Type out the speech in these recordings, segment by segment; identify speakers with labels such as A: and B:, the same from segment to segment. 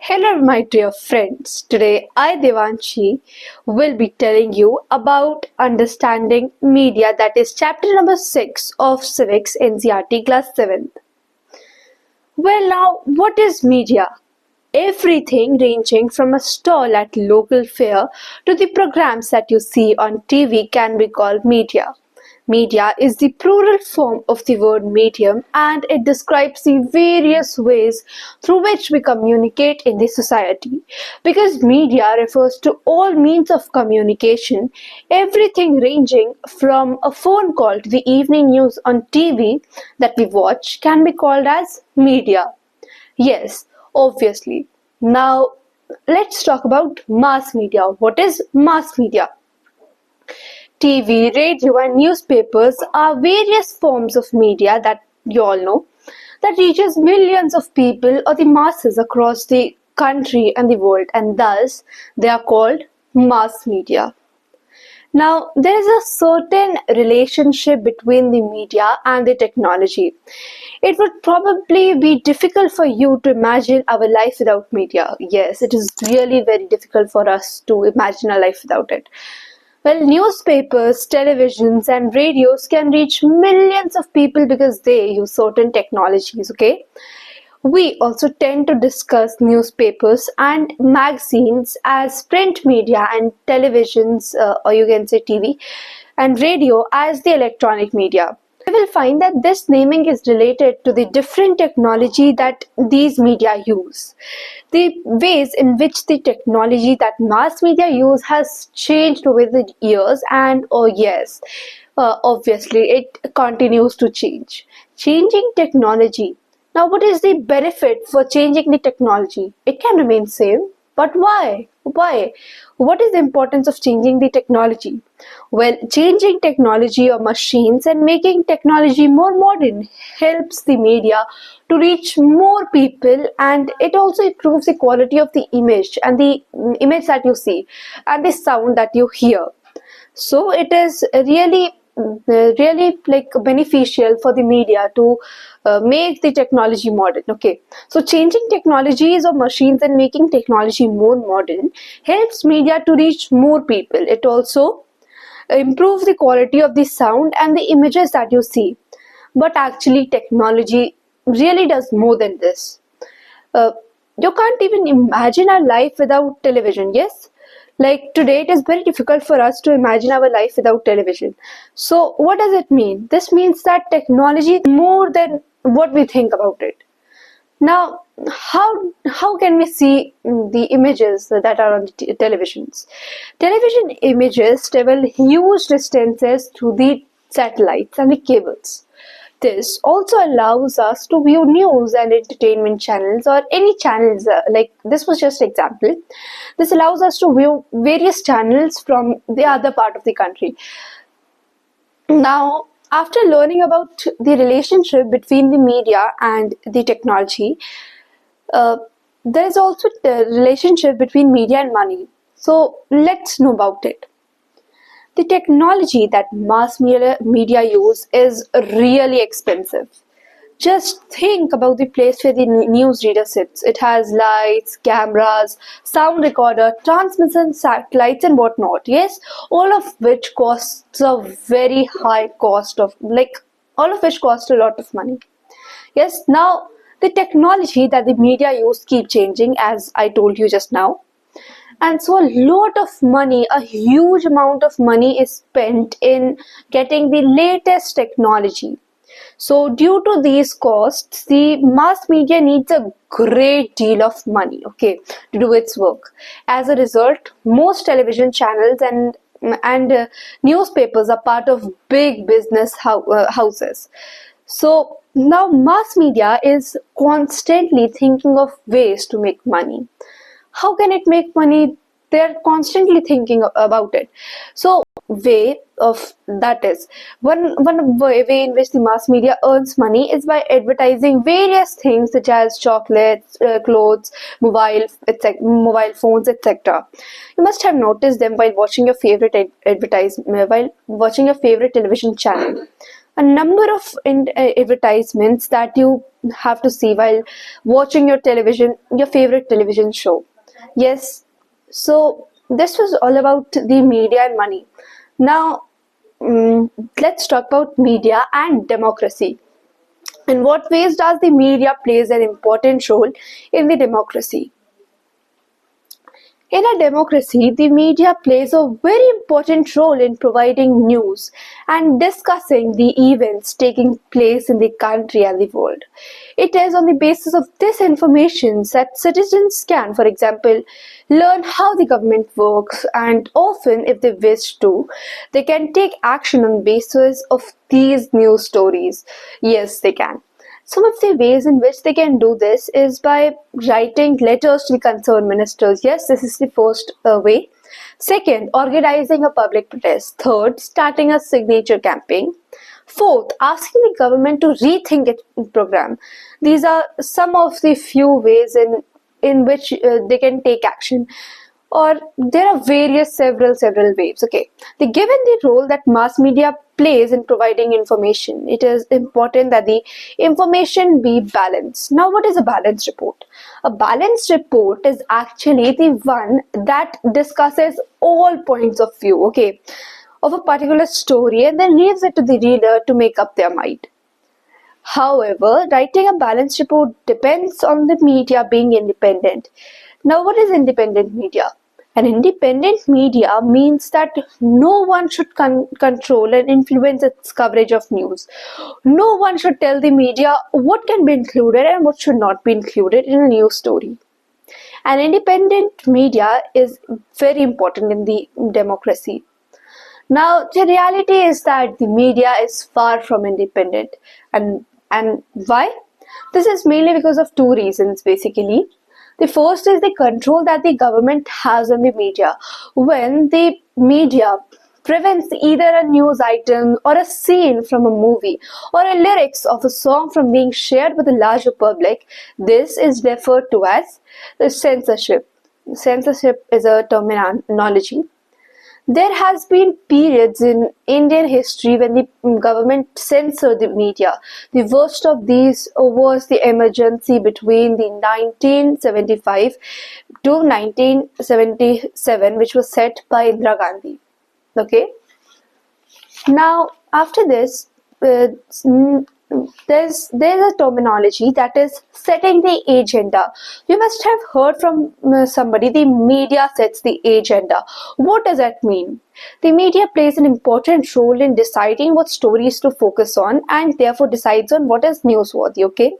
A: Hello, my dear friends. Today, I, Devanshi, will be telling you about understanding media, that is chapter number 6 of Civics Ncert class 7th. Well, now, what is media? Everything ranging from a stall at local fair to the programs that you see on TV can be called media. Media is the plural form of the word medium, and it describes the various ways through which we communicate in the society. Because media refers to all means of communication, everything ranging from a phone call to the evening news on TV that we watch can be called as media. Yes, obviously. Now, let's talk about mass media. What is mass media? TV, radio, and newspapers are various forms of media that you all know that reaches millions of people or the masses across the country and the world, and thus they are called mass media. Now, there is a certain relationship between the media and the technology. It would probably be difficult for you to imagine our life without media. Yes, it is really very difficult for us to imagine a life without it. Well, newspapers, televisions, and radios can reach millions of people because they use certain technologies, okay? We also tend to discuss newspapers and magazines as print media, and televisions, or you can say TV, and radio as the electronic media. You will find that this naming is related to the different technology that these media use. The ways in which the technology that mass media use has changed over the years, and oh yes, obviously it continues to change. Changing technology. Now, what is the benefit for changing the technology? It can remain same, but why? Why? What is the importance of changing the technology? Well, changing technology or machines and making technology more modern helps the media to reach more people, and it also improves the quality of the image and the image that you see and the sound that you hear. So it is really like beneficial for the media to make the technology modern. Okay, so changing technologies or machines and making technology more modern helps media to reach more people. It also improves the quality of the sound and the images that you see. But actually technology really does more than this. uh, you can't even imagine our life without television. Yes, like today it is very difficult for us to imagine our life without television. So what does it mean? This means that technology is more than what we think about it. Now, how can we see the images that are on the televisions? Television images travel huge distances through the satellites and the cables. This also allows us to view news and entertainment channels, or any channels, like this was just example. This allows us to view various channels from the other part of the country. Now, after learning about the relationship between the media and the technology, uh, there is also the relationship between media and money. So let's know about it. The technology that mass media use is really expensive. Just think about the place where the news reader sits. It has lights, cameras, sound recorder, transmission satellites, and whatnot. Yes, all of which costs a very high cost of, like, all of which cost a lot of money. Yes, now the technology that the media use keep changing, as I told you just now. And so a lot of money, a huge amount of money is spent in getting the latest technology. So due to these costs, the mass media needs a great deal of money, okay, to do its work. As a result, most television channels and newspapers are part of big business houses. So now mass media is constantly thinking of ways to make money. How can it make money? They're constantly thinking about it. So way of that is one way in which the mass media earns money is by advertising various things such as chocolates, clothes, mobile phones, etc. You must have noticed them while watching your favorite advertisement, while watching your favorite television channel. a number of advertisements that you have to see while watching your favorite television show. Yes, so this was all about the media and money. Now, let's talk about media and democracy. In what ways does the media plays an important role in the democracy? In a democracy, the media plays a very important role in providing news and discussing the events taking place in the country and the world. It is on the basis of this information that citizens can, for example, learn how the government works, and often, if they wish to, they can take action on the basis of these news stories. Yes, they can. Some of the ways in which they can do this is by writing letters to the concerned ministers. Yes, this is the first way. Second, organizing a public protest. Third, starting a signature campaign. Fourth, asking the government to rethink its program. These are some of the few ways in which they can take action. Or there are several ways. Okay, given the role that mass media plays in providing information, it is important that the information be balanced. Now, what is a balanced report? A balanced report is actually the one that discusses all points of view, okay, of a particular story, and then leaves it to the reader to make up their mind. However, writing a balanced report depends on the media being independent. Now, what is independent media? An independent media means that no one should control and influence its coverage of news. No one should tell the media what can be included and what should not be included in a news story. An independent media is very important in the democracy. Now, the reality is that the media is far from independent. And why? This is mainly because of two reasons, basically. The first is the control that the government has on the media. When the media prevents either a news item or a scene from a movie or a lyrics of a song from being shared with a larger public, this is referred to as the censorship. Censorship is a terminology. There has been periods in Indian history when the government censored the media. The worst of these was the emergency between the 1975 to 1977, which was set by Indira Gandhi. Okay. Now, after this, there's a terminology that is setting the agenda. You must have heard from somebody, the media sets the agenda. What does that mean? The media plays an important role in deciding what stories to focus on and therefore decides on what is newsworthy, okay?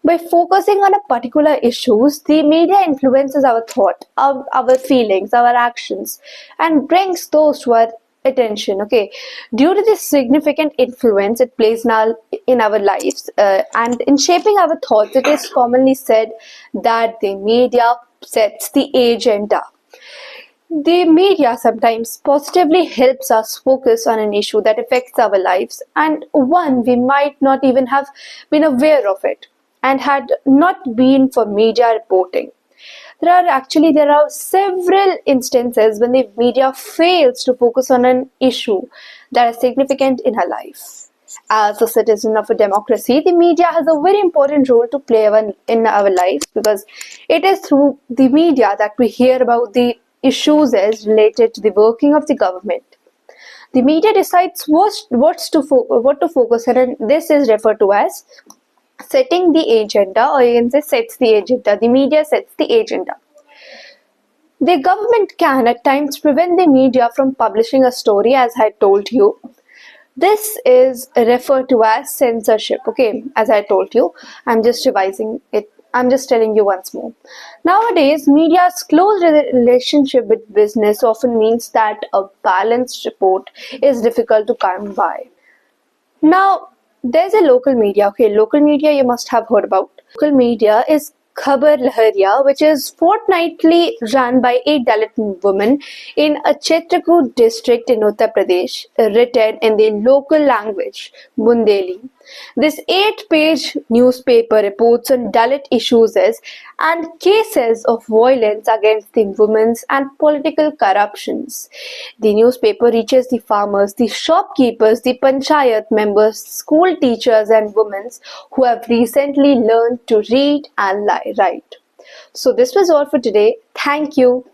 A: By focusing on a particular issues, the media influences our thought, our feelings, our actions, and brings those to our attention. Okay, due to this significant influence it plays in our lives and in shaping our thoughts, it is commonly said that the media sets the agenda. The media sometimes positively helps us focus on an issue that affects our lives and one we might not even have been aware of it and had not been for media reporting. There are several instances when the media fails to focus on an issue that is significant in our life. As a citizen of a democracy, the media has a very important role to play in our lives because it is through the media that we hear about the issues as related to the working of the government. The media decides what to focus on, and this is referred to as setting the agenda, or you can say sets the agenda. The media sets the agenda. The government can at times prevent the media from publishing a story, as I told you. This is referred to as censorship. Okay, as I told you, I'm just revising it. I'm just telling you once more. Nowadays, media's close relationship with business often means that a balanced report is difficult to come by. Now, there's a local media. Okay, local media you must have heard about. Local media is Khabar Lahariya, which is fortnightly run by 8 Dalit women in a Chitrakoot district in Uttar Pradesh, written in the local language, Bundeli. This 8-page newspaper reports on Dalit issues and cases of violence against the women and political corruptions. The newspaper reaches the farmers, the shopkeepers, the panchayat members, school teachers and women who have recently learned to read and write. So this was all for today. Thank you.